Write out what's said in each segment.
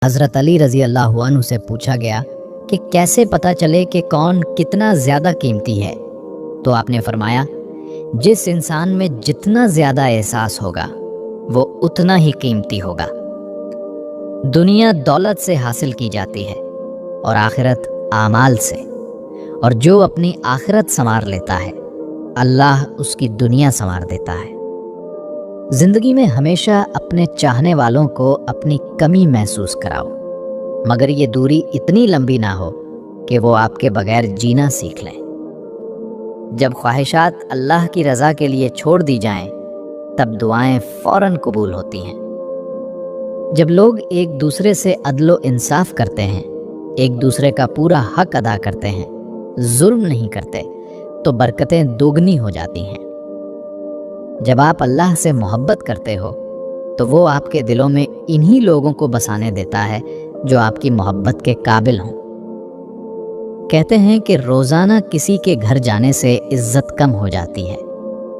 حضرت علی رضی اللہ عنہ سے پوچھا گیا کہ کیسے پتہ چلے کہ کون کتنا زیادہ قیمتی ہے؟ تو آپ نے فرمایا، جس انسان میں جتنا زیادہ احساس ہوگا وہ اتنا ہی قیمتی ہوگا۔ دنیا دولت سے حاصل کی جاتی ہے اور آخرت اعمال سے، اور جو اپنی آخرت سنوار لیتا ہے اللہ اس کی دنیا سنوار دیتا ہے۔ زندگی میں ہمیشہ اپنے چاہنے والوں کو اپنی کمی محسوس کراؤ، مگر یہ دوری اتنی لمبی نہ ہو کہ وہ آپ کے بغیر جینا سیکھ لیں۔ جب خواہشات اللہ کی رضا کے لیے چھوڑ دی جائیں تب دعائیں فوراً قبول ہوتی ہیں۔ جب لوگ ایک دوسرے سے عدل و انصاف کرتے ہیں، ایک دوسرے کا پورا حق ادا کرتے ہیں، ظلم نہیں کرتے، تو برکتیں دوگنی ہو جاتی ہیں۔ جب آپ اللہ سے محبت کرتے ہو تو وہ آپ کے دلوں میں انہی لوگوں کو بسانے دیتا ہے جو آپ کی محبت کے قابل ہوں۔ کہتے ہیں کہ روزانہ کسی کے گھر جانے سے عزت کم ہو جاتی ہے،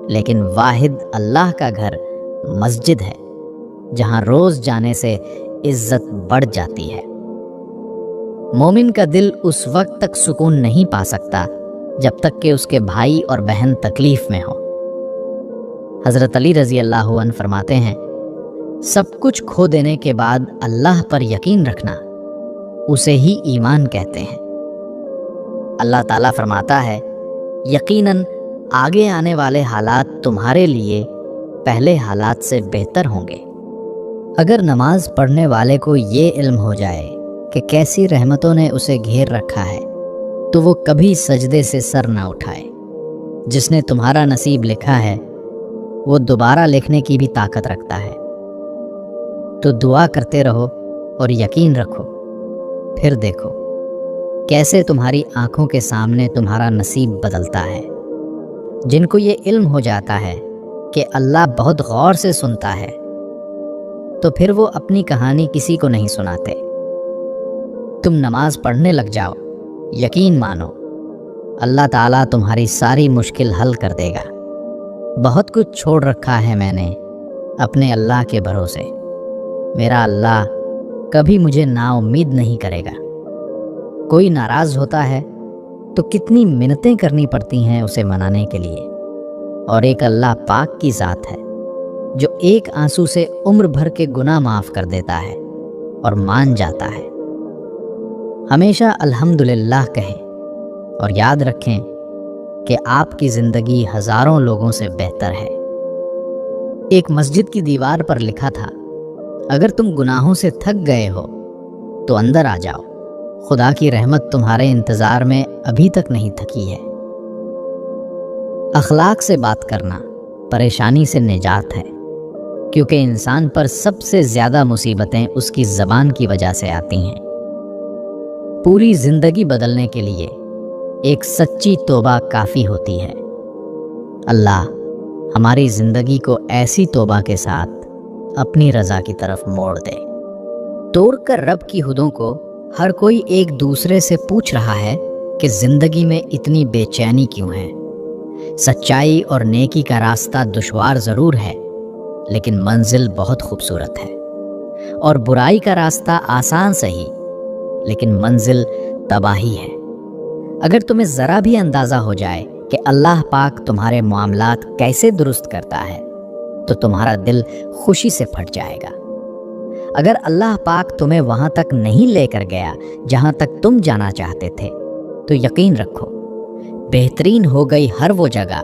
لیکن واحد اللہ کا گھر مسجد ہے جہاں روز جانے سے عزت بڑھ جاتی ہے۔ مومن کا دل اس وقت تک سکون نہیں پا سکتا جب تک کہ اس کے بھائی اور بہن تکلیف میں ہوں۔ حضرت علی رضی اللہ عنہ فرماتے ہیں، سب کچھ کھو دینے کے بعد اللہ پر یقین رکھنا اسے ہی ایمان کہتے ہیں۔ اللہ تعالیٰ فرماتا ہے، یقیناً آگے آنے والے حالات تمہارے لیے پہلے حالات سے بہتر ہوں گے۔ اگر نماز پڑھنے والے کو یہ علم ہو جائے کہ کیسی رحمتوں نے اسے گھیر رکھا ہے تو وہ کبھی سجدے سے سر نہ اٹھائے۔ جس نے تمہارا نصیب لکھا ہے وہ دوبارہ لکھنے کی بھی طاقت رکھتا ہے۔ تو دعا کرتے رہو اور یقین رکھو، پھر دیکھو کیسے تمہاری آنکھوں کے سامنے تمہارا نصیب بدلتا ہے۔ جن کو یہ علم ہو جاتا ہے کہ اللہ بہت غور سے سنتا ہے تو پھر وہ اپنی کہانی کسی کو نہیں سناتے۔ تم نماز پڑھنے لگ جاؤ، یقین مانو اللہ تعالیٰ تمہاری ساری مشکل حل کر دے گا۔ بہت کچھ چھوڑ رکھا ہے میں نے اپنے اللہ کے بھروسے، میرا اللہ کبھی مجھے نا امید نہیں کرے گا۔ کوئی ناراض ہوتا ہے تو کتنی منتیں کرنی پڑتی ہیں اسے منانے کے لیے، اور ایک اللہ پاک کی ذات ہے جو ایک آنسو سے عمر بھر کے گناہ معاف کر دیتا ہے اور مان جاتا ہے۔ ہمیشہ الحمدللہ کہیں اور یاد رکھیں کہ آپ کی زندگی ہزاروں لوگوں سے بہتر ہے۔ ایک مسجد کی دیوار پر لکھا تھا، اگر تم گناہوں سے تھک گئے ہو تو اندر آ جاؤ، خدا کی رحمت تمہارے انتظار میں ابھی تک نہیں تھکی ہے۔ اخلاق سے بات کرنا پریشانی سے نجات ہے، کیونکہ انسان پر سب سے زیادہ مصیبتیں اس کی زبان کی وجہ سے آتی ہیں۔ پوری زندگی بدلنے کے لیے ایک سچی توبہ کافی ہوتی ہے۔ اللہ ہماری زندگی کو ایسی توبہ کے ساتھ اپنی رضا کی طرف موڑ دے۔ توڑ کر رب کی حدوں کو ہر کوئی ایک دوسرے سے پوچھ رہا ہے کہ زندگی میں اتنی بے چینی کیوں ہے؟ سچائی اور نیکی کا راستہ دشوار ضرور ہے، لیکن منزل بہت خوبصورت ہے، اور برائی کا راستہ آسان سہی، لیکن منزل تباہی ہے۔ اگر تمہیں ذرا بھی اندازہ ہو جائے کہ اللہ پاک تمہارے معاملات کیسے درست کرتا ہے تو تمہارا دل خوشی سے پھٹ جائے گا۔ اگر اللہ پاک تمہیں وہاں تک نہیں لے کر گیا جہاں تک تم جانا چاہتے تھے تو یقین رکھو بہترین ہو گئی ہر وہ جگہ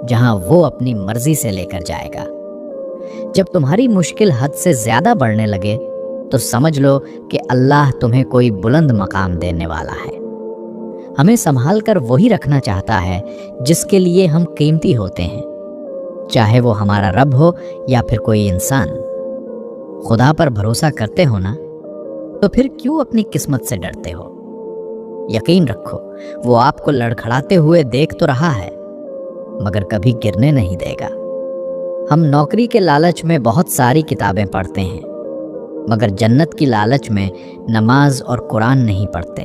جہاں وہ اپنی مرضی سے لے کر جائے گا۔ جب تمہاری مشکل حد سے زیادہ بڑھنے لگے تو سمجھ لو کہ اللہ تمہیں کوئی بلند مقام دینے والا ہے۔ ہمیں سنبھال کر وہی رکھنا چاہتا ہے جس کے لیے ہم قیمتی ہوتے ہیں، چاہے وہ ہمارا رب ہو یا پھر کوئی انسان۔ خدا پر بھروسہ کرتے ہو نا، تو پھر کیوں اپنی قسمت سے ڈرتے ہو؟ یقین رکھو وہ آپ کو لڑکھڑاتے ہوئے دیکھ تو رہا ہے مگر کبھی گرنے نہیں دے گا۔ ہم نوکری کے لالچ میں بہت ساری کتابیں پڑھتے ہیں مگر جنت کی لالچ میں نماز اور قرآن نہیں پڑھتے،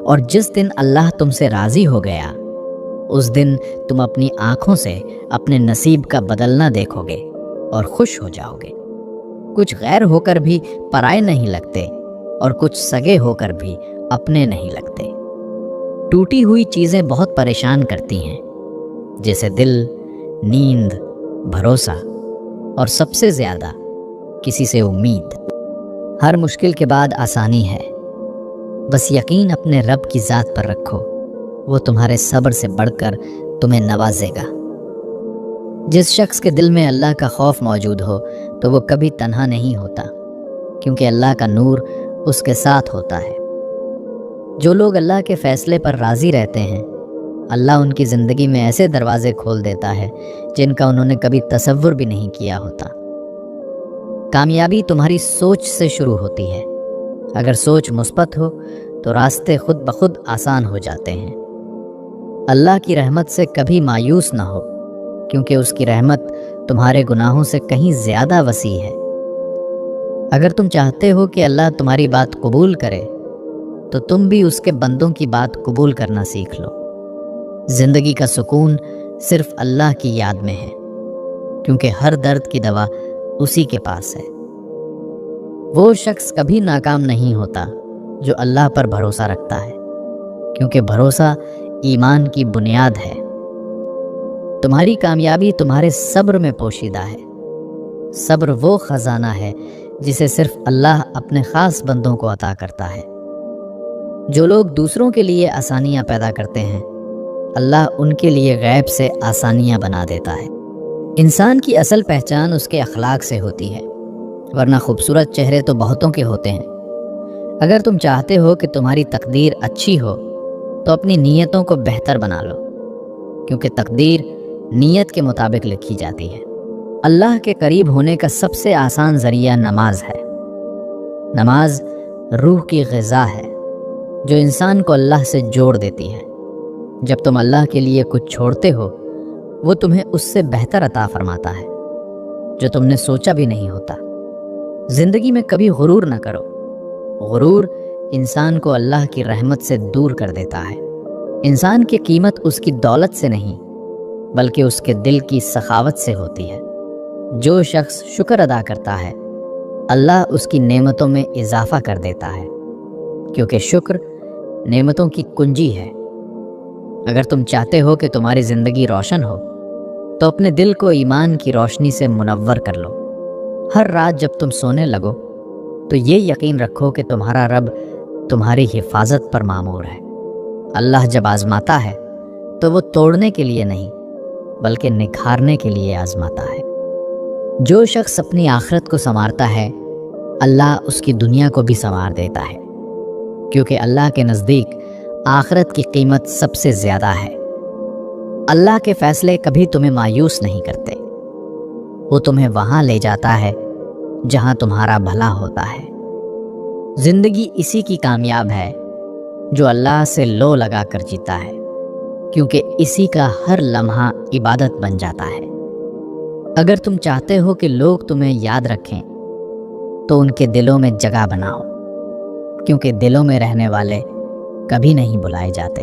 اور جس دن اللہ تم سے راضی ہو گیا اس دن تم اپنی آنکھوں سے اپنے نصیب کا بدلنا دیکھو گے اور خوش ہو جاؤ گے۔ کچھ غیر ہو کر بھی پرائے نہیں لگتے اور کچھ سگے ہو کر بھی اپنے نہیں لگتے۔ ٹوٹی ہوئی چیزیں بہت پریشان کرتی ہیں، جیسے دل، نیند، بھروسہ اور سب سے زیادہ کسی سے امید۔ ہر مشکل کے بعد آسانی ہے، بس یقین اپنے رب کی ذات پر رکھو، وہ تمہارے صبر سے بڑھ کر تمہیں نوازے گا۔ جس شخص کے دل میں اللہ کا خوف موجود ہو تو وہ کبھی تنہا نہیں ہوتا، کیونکہ اللہ کا نور اس کے ساتھ ہوتا ہے۔ جو لوگ اللہ کے فیصلے پر راضی رہتے ہیں، اللہ ان کی زندگی میں ایسے دروازے کھول دیتا ہے جن کا انہوں نے کبھی تصور بھی نہیں کیا ہوتا۔ کامیابی تمہاری سوچ سے شروع ہوتی ہے۔ اگر سوچ مثبت ہو تو راستے خود بخود آسان ہو جاتے ہیں۔ اللہ کی رحمت سے کبھی مایوس نہ ہو، کیونکہ اس کی رحمت تمہارے گناہوں سے کہیں زیادہ وسیع ہے۔ اگر تم چاہتے ہو کہ اللہ تمہاری بات قبول کرے تو تم بھی اس کے بندوں کی بات قبول کرنا سیکھ لو۔ زندگی کا سکون صرف اللہ کی یاد میں ہے، کیونکہ ہر درد کی دوا اسی کے پاس ہے۔ وہ شخص کبھی ناکام نہیں ہوتا جو اللہ پر بھروسہ رکھتا ہے، کیونکہ بھروسہ ایمان کی بنیاد ہے۔ تمہاری کامیابی تمہارے صبر میں پوشیدہ ہے۔ صبر وہ خزانہ ہے جسے صرف اللہ اپنے خاص بندوں کو عطا کرتا ہے۔ جو لوگ دوسروں کے لیے آسانیاں پیدا کرتے ہیں، اللہ ان کے لیے غیب سے آسانیاں بنا دیتا ہے۔ انسان کی اصل پہچان اس کے اخلاق سے ہوتی ہے، ورنہ خوبصورت چہرے تو بہتوں کے ہوتے ہیں۔ اگر تم چاہتے ہو کہ تمہاری تقدیر اچھی ہو تو اپنی نیتوں کو بہتر بنا لو، کیونکہ تقدیر نیت کے مطابق لکھی جاتی ہے۔ اللہ کے قریب ہونے کا سب سے آسان ذریعہ نماز ہے۔ نماز روح کی غذا ہے جو انسان کو اللہ سے جوڑ دیتی ہے۔ جب تم اللہ کے لیے کچھ چھوڑتے ہو، وہ تمہیں اس سے بہتر عطا فرماتا ہے جو تم نے سوچا بھی نہیں ہوتا۔ زندگی میں کبھی غرور نہ کرو۔ غرور انسان کو اللہ کی رحمت سے دور کر دیتا ہے۔ انسان کی قیمت اس کی دولت سے نہیں، بلکہ اس کے دل کی سخاوت سے ہوتی ہے۔ جو شخص شکر ادا کرتا ہے، اللہ اس کی نعمتوں میں اضافہ کر دیتا ہے، کیونکہ شکر نعمتوں کی کنجی ہے۔ اگر تم چاہتے ہو کہ تمہاری زندگی روشن ہو تو اپنے دل کو ایمان کی روشنی سے منور کر لو۔ ہر رات جب تم سونے لگو تو یہ یقین رکھو کہ تمہارا رب تمہاری حفاظت پر مامور ہے۔ اللہ جب آزماتا ہے تو وہ توڑنے کے لیے نہیں، بلکہ نکھارنے کے لیے آزماتا ہے۔ جو شخص اپنی آخرت کو سنوارتا ہے، اللہ اس کی دنیا کو بھی سنوار دیتا ہے، کیونکہ اللہ کے نزدیک آخرت کی قیمت سب سے زیادہ ہے۔ اللہ کے فیصلے کبھی تمہیں مایوس نہیں کرتے، وہ تمہیں وہاں لے جاتا ہے جہاں تمہارا بھلا ہوتا ہے۔ زندگی اسی کی کامیاب ہے جو اللہ سے لو لگا کر جیتا ہے، کیونکہ اسی کا ہر لمحہ عبادت بن جاتا ہے۔ اگر تم چاہتے ہو کہ لوگ تمہیں یاد رکھیں تو ان کے دلوں میں جگہ بناؤ، کیونکہ دلوں میں رہنے والے کبھی نہیں بلائے جاتے۔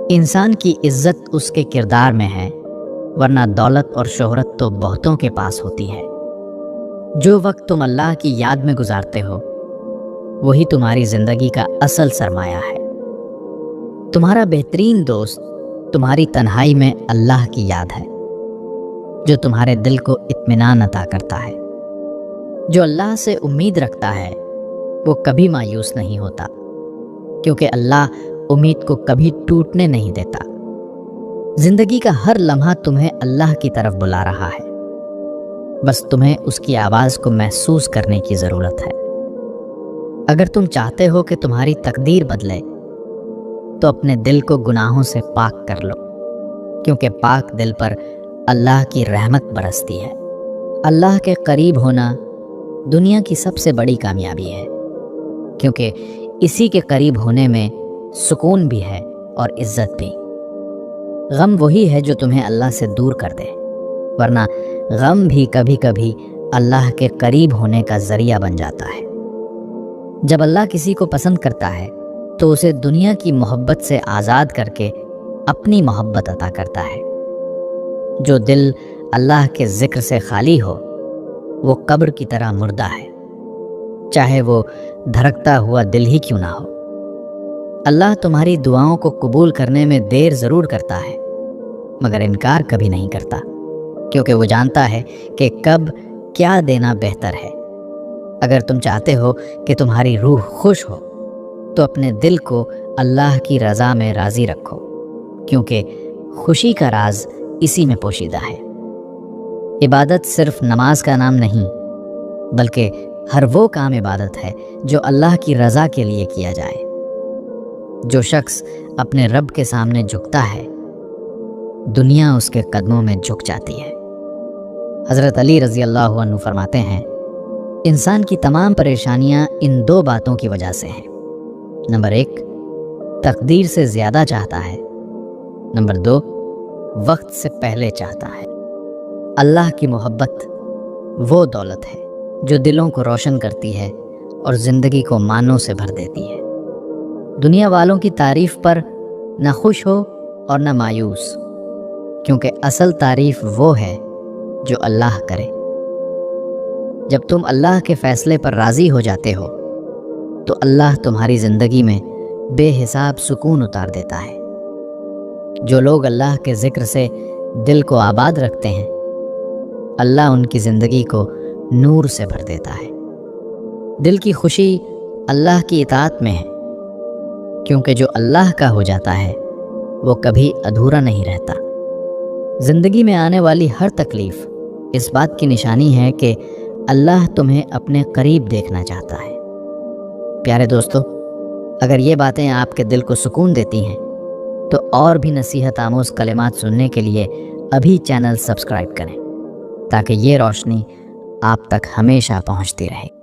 انسان کی عزت اس کے کردار میں ہے، ورنہ دولت اور شہرت تو بہتوں کے پاس ہوتی ہے۔ جو وقت تم اللہ کی یاد میں گزارتے ہو، وہی تمہاری زندگی کا اصل سرمایہ ہے۔ تمہارا بہترین دوست تمہاری تنہائی میں اللہ کی یاد ہے، جو تمہارے دل کو اطمینان عطا کرتا ہے۔ جو اللہ سے امید رکھتا ہے وہ کبھی مایوس نہیں ہوتا، کیونکہ اللہ امید کو کبھی ٹوٹنے نہیں دیتا۔ زندگی کا ہر لمحہ تمہیں اللہ کی طرف بلا رہا ہے، بس تمہیں اس کی آواز کو محسوس کرنے کی ضرورت ہے۔ اگر تم چاہتے ہو کہ تمہاری تقدیر بدلے تو اپنے دل کو گناہوں سے پاک کر لو، کیونکہ پاک دل پر اللہ کی رحمت برستی ہے۔ اللہ کے قریب ہونا دنیا کی سب سے بڑی کامیابی ہے، کیونکہ اسی کے قریب ہونے میں سکون بھی ہے اور عزت بھی۔ غم وہی ہے جو تمہیں اللہ سے دور کر دے، ورنہ غم بھی کبھی کبھی اللہ کے قریب ہونے کا ذریعہ بن جاتا ہے۔ جب اللہ کسی کو پسند کرتا ہے تو اسے دنیا کی محبت سے آزاد کر کے اپنی محبت عطا کرتا ہے۔ جو دل اللہ کے ذکر سے خالی ہو وہ قبر کی طرح مردہ ہے۔ چاہے وہ دھڑکتا ہوا دل ہی کیوں نہ ہو۔ اللہ تمہاری دعاؤں کو قبول کرنے میں دیر ضرور کرتا ہے، مگر انکار کبھی نہیں کرتا، کیونکہ وہ جانتا ہے کہ کب کیا دینا بہتر ہے۔ اگر تم چاہتے ہو کہ تمہاری روح خوش ہو تو اپنے دل کو اللہ کی رضا میں راضی رکھو، کیونکہ خوشی کا راز اسی میں پوشیدہ ہے۔ عبادت صرف نماز کا نام نہیں، بلکہ ہر وہ کام عبادت ہے جو اللہ کی رضا کے لیے کیا جائے۔ جو شخص اپنے رب کے سامنے جھکتا ہے، دنیا اس کے قدموں میں جھک جاتی ہے۔ حضرت علی رضی اللہ عنہ فرماتے ہیں، انسان کی تمام پریشانیاں ان دو باتوں کی وجہ سے ہیں۔ نمبر 1، تقدیر سے زیادہ چاہتا ہے۔ نمبر 2، وقت سے پہلے چاہتا ہے۔ اللہ کی محبت وہ دولت ہے جو دلوں کو روشن کرتی ہے اور زندگی کو معنوں سے بھر دیتی ہے۔ دنیا والوں کی تعریف پر نہ خوش ہو اور نہ مایوس، کیونکہ اصل تعریف وہ ہے جو اللہ کرے۔ جب تم اللہ کے فیصلے پر راضی ہو جاتے ہو تو اللہ تمہاری زندگی میں بے حساب سکون اتار دیتا ہے۔ جو لوگ اللہ کے ذکر سے دل کو آباد رکھتے ہیں، اللہ ان کی زندگی کو نور سے بھر دیتا ہے۔ دل کی خوشی اللہ کی اطاعت میں ہے، کیونکہ جو اللہ کا ہو جاتا ہے وہ کبھی ادھورا نہیں رہتا۔ زندگی میں آنے والی ہر تکلیف اس بات کی نشانی ہے کہ اللہ تمہیں اپنے قریب دیکھنا چاہتا ہے۔ پیارے دوستو، اگر یہ باتیں آپ کے دل کو سکون دیتی ہیں تو اور بھی نصیحت آموز کلمات سننے کے لیے ابھی چینل سبسکرائب کریں، تاکہ یہ روشنی آپ تک ہمیشہ پہنچتی رہے۔